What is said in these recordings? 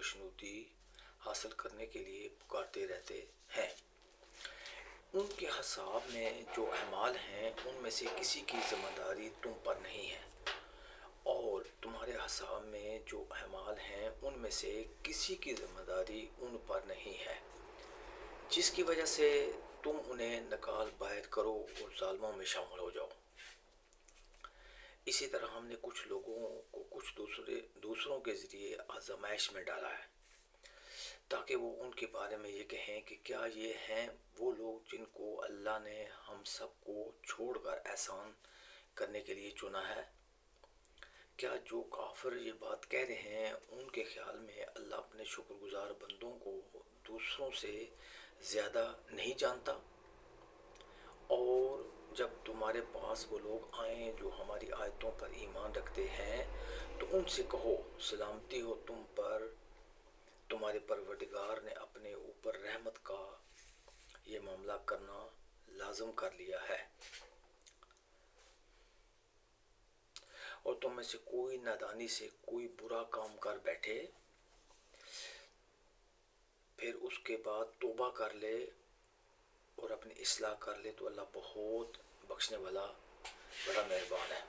خوشنودی حاصل کرنے کے لیے پکارتے رہتے ہیں۔ ان کے حساب میں جو اعمال ہیں ان میں سے کسی کی ذمہ داری تم پر نہیں ہے، اور تمہارے حساب میں جو اعمال ہیں ان میں سے کسی کی ذمہ داری ان پر نہیں ہے، جس کی وجہ سے تم انہیں نکال باہر کرو اور ظالموں میں شامل ہو جاؤ۔ اسی طرح ہم نے کچھ لوگوں کو کچھ دوسروں کے ذریعے آزمائش میں ڈالا ہے، تاکہ وہ ان کے بارے میں یہ کہیں کہ کیا یہ ہیں وہ لوگ جن کو اللہ نے ہم سب کو چھوڑ کر احسان کرنے کے لیے چنا ہے؟ کیا جو کافر یہ بات کہہ رہے ہیں ان کے خیال میں اللہ اپنے شکر گزار بندوں کو دوسروں سے زیادہ نہیں جانتا؟ اور جب تمہارے پاس وہ لوگ آئیں جو ہماری آیتوں پر ایمان رکھتے ہیں تو ان سے کہو سلامتی ہو تم پر، تمہارے پروردگار نے اپنے اوپر رحمت کا یہ معاملہ کرنا لازم کر لیا ہے، اور تم میں سے کوئی نادانی سے کوئی برا کام کر بیٹھے پھر اس کے بعد توبہ کر لے اور اپنی اصلاح کر لے تو اللہ بہت بخشنے والا بڑا مہربان ہے۔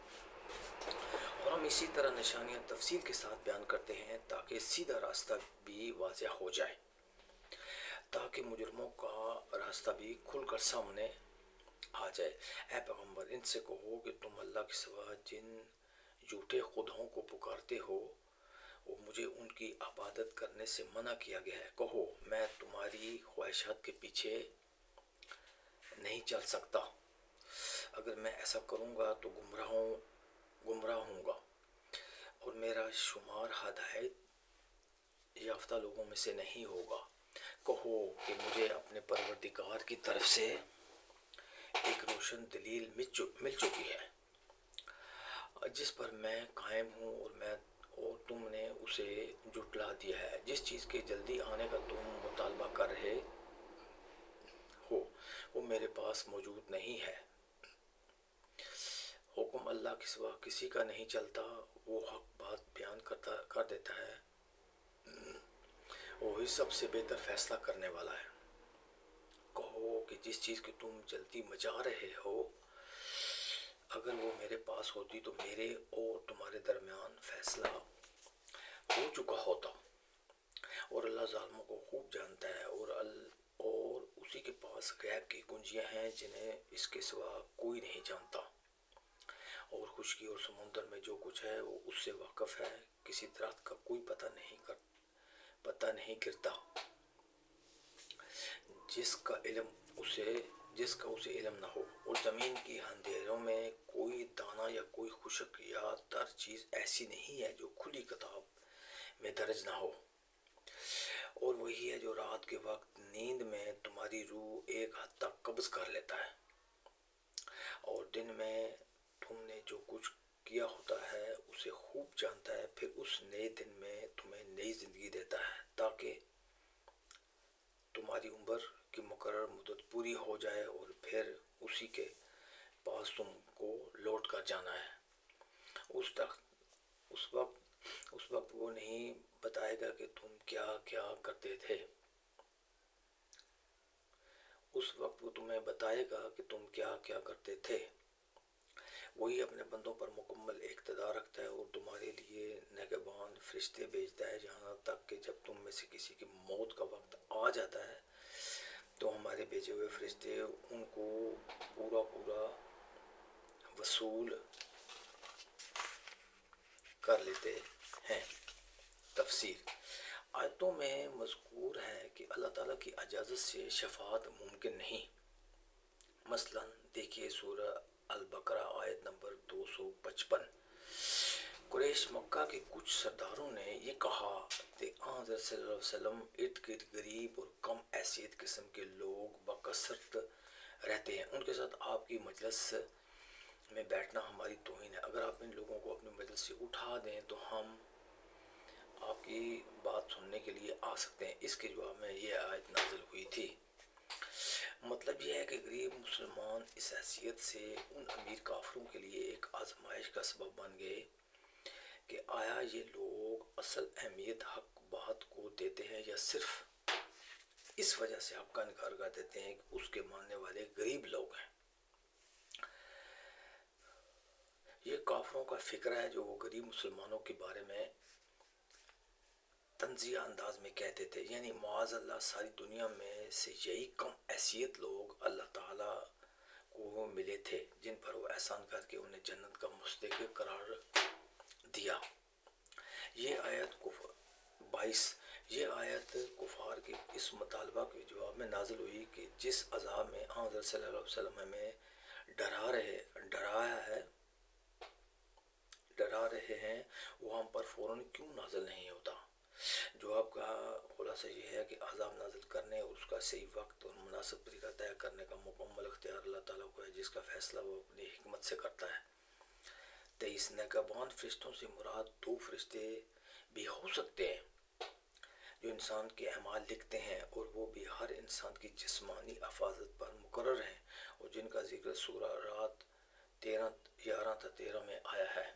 اور ہم اسی طرح نشانیاں تفصیل کے ساتھ بیان کرتے ہیں تاکہ سیدھا راستہ بھی واضح ہو جائے، تاکہ مجرموں کا راستہ بھی کھل کر سامنے آ جائے۔ اے پیغمبر ان سے کہو کہ تم اللہ کے سوا جن جھوٹے خداؤں کو پکارتے ہو وہ مجھے ان کی عبادت کرنے سے منع کیا گیا ہے۔ کہو میں تمہاری خواہشات کے پیچھے نہیں چل سکتا، اگر میں ایسا کروں گا تو گمراہ ہوں گا اور میرا شمار ہدایت یافتہ لوگوں میں سے نہیں ہوگا۔ کہو کہ مجھے اپنے پروردگار کی طرف سے ایک روشن دلیل مل چکی ہے جس پر میں قائم ہوں، اور تم نے اسے جھٹلا دیا ہے۔ جس چیز کے جلدی آنے کا تم مطالبہ کر رہے ہو وہ میرے پاس موجود نہیں ہے۔ حکم اللہ کے سوا کسی کا نہیں چلتا، وہ حق بات بیان کر دیتا ہے، وہی سب سے بہتر فیصلہ کرنے والا ہے۔ کہو کہ جس چیز کی تم جلدی مچا رہے ہو اگر وہ میرے پاس ہوتی تو میرے اور تمہارے درمیان فیصلہ ہو چکا ہوتا، اور اللہ ظالموں کو خوب جانتا ہے، اور اسی کے پاس غیب کی کنجیاں ہیں جنہیں اس کے سوا کوئی نہیں جانتا، اور خشکی اور سمندر میں جو کچھ ہے وہ اس سے واقف ہے، کسی درخت کا کوئی پتہ نہیں گرتا جس کا اسے علم نہ ہو، اور زمین کی اندھیروں میں کوئی دانہ یا کوئی خشک یا تر چیز ایسی نہیں ہے جو کھلی کتاب میں درج نہ ہو، اور وہی ہے جو رات کے وقت نیند میں تمہاری روح ایک حد تک قبض کر لیتا ہے، اور دن میں تم نے جو کچھ کیا ہوتا ہے اسے خوب جانتا ہے، پھر اس نئے دن میں تمہیں نئی زندگی دیتا ہے تاکہ تمہاری عمر کی مقرر مدت پوری ہو جائے، اور پھر اسی کے پاس تم کو لوٹ کر جانا ہے۔ اس وقت وہ نہیں بتائے گا کہ تم کیا کیا کرتے تھے، اس وقت وہ تمہیں بتائے گا کہ تم کیا کیا کرتے تھے۔ وہی اپنے بندوں پر مکمل اقتدار رکھتا ہے اور تمہارے لیے نگہبان فرشتے بھیجتا ہے یہاں تک کہ جب تم میں سے کسی کی موت کا وقت آ جاتا ہے تو ہمارے بھیجے ہوئے فرشتے ان کو پورا وصول کر لیتے ہیں۔ تفسیر آیتوں میں مذکور ہے کہ اللہ تعالیٰ کی اجازت سے شفاعت ممکن نہیں۔ مثلا دیکھیے سورہ البقرہ آیت نمبر 255۔ قریش مکہ کے کچھ سرداروں نے یہ کہا کہ حضرت صلی اللہ علیہ وسلم ارد گرد غریب اور کم حیثیت قسم کے لوگ بکثرت رہتے ہیں، ان کے ساتھ آپ کی مجلس میں بیٹھنا ہماری توہین ہے، اگر آپ ان لوگوں کو اپنی مجلس سے اٹھا دیں تو ہم آپ کی بات سننے کے لیے آ سکتے ہیں۔ اس کے جواب میں یہ آیت نازل ہوئی تھی۔ مطلب یہ ہے کہ غریب مسلمان اس حیثیت سے ان امیر کافروں کے لیے ایک آزمائش کا سبب بن گئے کہ آیا یہ لوگ اصل اہمیت حق بات کو دیتے ہیں یا صرف اس وجہ سے حق کا انکار کر دیتے ہیں کہ اس کے ماننے والے غریب لوگ ہیں۔ یہ کافروں کا فکر ہے جو وہ غریب مسلمانوں کے بارے میں تنزیہ انداز میں کہتے تھے، یعنی معاذ اللہ ساری دنیا میں سے یہی کم حیثیت لوگ اللہ تعالیٰ کو وہ ملے تھے جن پر وہ احسان کر کے انہیں جنت کا مستحق قرار دیا۔ یہ آیت کفار کے اس مطالبہ کے جواب میں نازل ہوئی کہ جس عذاب میں حضرت صلی اللہ علیہ وسلم ہمیں ڈرا رہے ہیں وہ ہم پر فوراً کیوں نازل نہیں ہوتا؟ جواب کا خلاصہ یہ ہے کہ عذاب نازل کرنے اور اس کا صحیح وقت اور مناسب طریقہ طے کرنے کا مکمل اختیار اللہ تعالیٰ کو ہے، جس کا فیصلہ وہ اپنی حکمت سے کرتا ہے۔ 23 نگہبان فرشتوں سے مراد 2 فرشتے بھی ہو سکتے ہیں جو انسان کے اعمال لکھتے ہیں، اور وہ بھی ہر انسان کی جسمانی حفاظت پر مقرر ہیں، اور جن کا ذکر سورہ رات 11 تا 13 میں آیا ہے۔